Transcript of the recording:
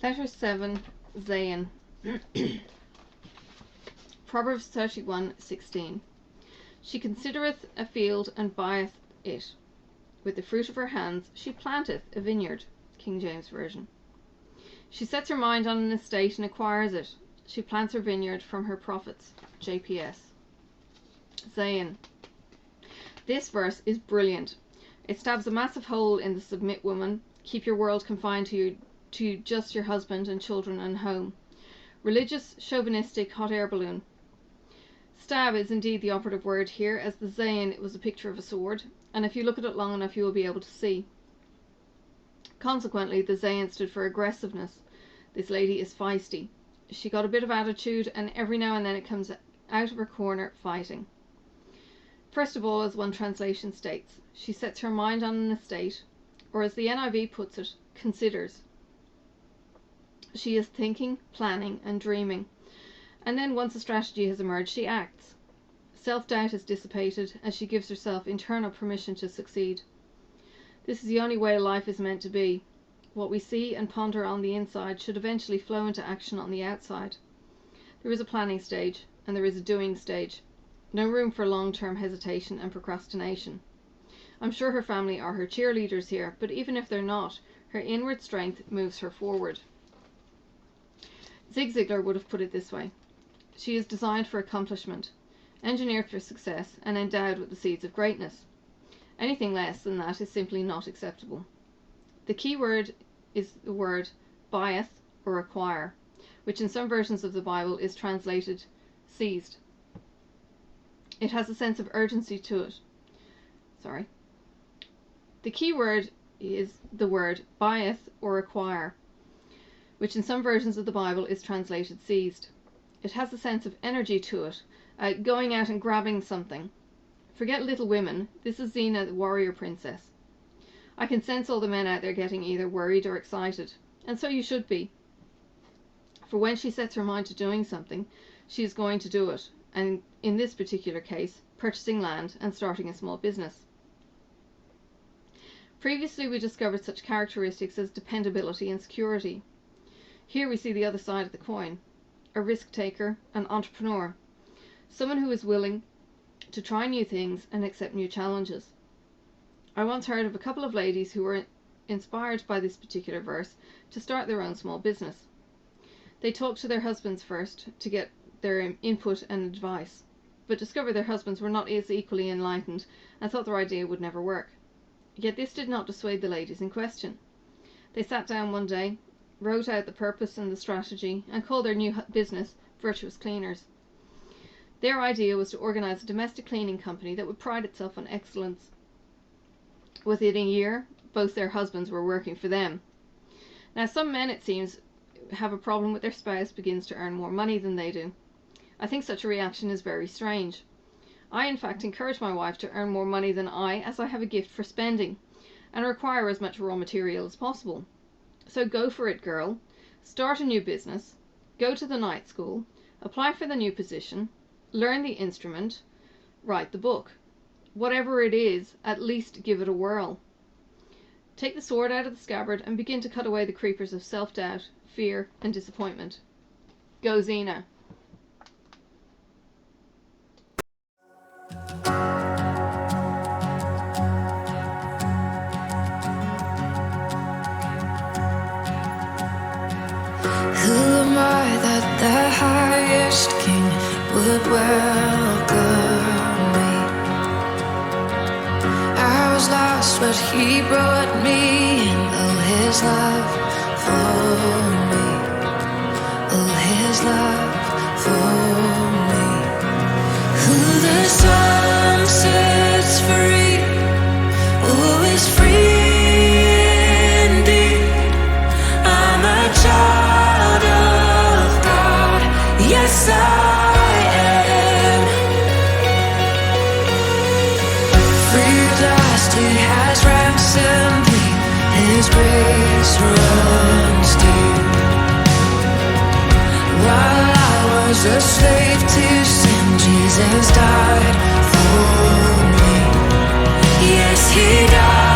Letter 7, Zayin. Proverbs 31:16. She considereth a field and buyeth it. With the fruit of her hands she planteth a vineyard. King James Version. She sets her mind on an estate and acquires it. She plants her vineyard from her profits. JPS. Zayin. This verse is brilliant. It stabs a massive hole in the submit woman. Keep your world confined to just your husband and children and home. Religious, chauvinistic, hot air balloon. Stab is indeed the operative word here, as the Zayin was a picture of a sword, and if you look at it long enough you will be able to see. Consequently, the Zayin stood for aggressiveness. This lady is feisty. She got a bit of attitude, and every now and then it comes out of her corner fighting. First of all, as one translation states, she sets her mind on an estate, or as the NIV puts it, considers. She is thinking, planning, and dreaming, and then once a strategy has emerged, she acts. Self-doubt is dissipated as she gives herself internal permission to succeed. This is the only way life is meant to be. What we see and ponder on the inside should eventually flow into action on the outside. There is a planning stage, and there is a doing stage. No room for long-term hesitation and procrastination. I'm sure her family are her cheerleaders here, but even if they're not, her inward strength moves her forward. Zig Ziglar would have put it this way. She is designed for accomplishment, engineered for success, and endowed with the seeds of greatness. Anything less than that is simply not acceptable. The key word is the word buyeth or acquire, which in some versions of the Bible is translated seized. It has a sense of urgency to it. The key word is the word buyeth or acquire, which in some versions of the Bible is translated seized. It has a sense of energy to it, going out and grabbing something. Forget Little Women, this is Xena, the warrior princess. I can sense all the men out there getting either worried or excited, and so you should be. For when she sets her mind to doing something, she is going to do it, and in this particular case, purchasing land and starting a small business. Previously we discovered such characteristics as dependability and security. Here we see the other side of the coin, a risk taker, an entrepreneur, someone who is willing to try new things and accept new challenges. I once heard of a couple of ladies who were inspired by this particular verse to start their own small business. They talked to their husbands first to get their input and advice, but discovered their husbands were not as equally enlightened and thought their idea would never work. Yet this did not dissuade the ladies in question. They sat down one day, wrote out the purpose and the strategy, and called their new business Virtuous Cleaners. Their idea was to organize a domestic cleaning company that would pride itself on excellence. Within a year, both their husbands were working for them. Now, some men, it seems, have a problem with their spouse begins to earn more money than they do. I think such a reaction is very strange. I, in fact, encourage my wife to earn more money than I, as I have a gift for spending, and require as much raw material as possible. So go for it, girl. Start a new business, go to the night school, apply for the new position, learn the instrument, write the book. Whatever it is, at least give it a whirl. Take the sword out of the scabbard and begin to cut away the creepers of self-doubt, fear, and disappointment. Go, Xena. Who am I that the highest king would welcome me? I was lost, but he brought me in. Oh, his love for me. Oh, his love for me. Who the sun sets free, oh, is free indeed. I'm a child of God, yes I am. Free at last, he has ransomed me, his grace runs deep. While I was a slave to sin, Jesus died for me. Yes, he died.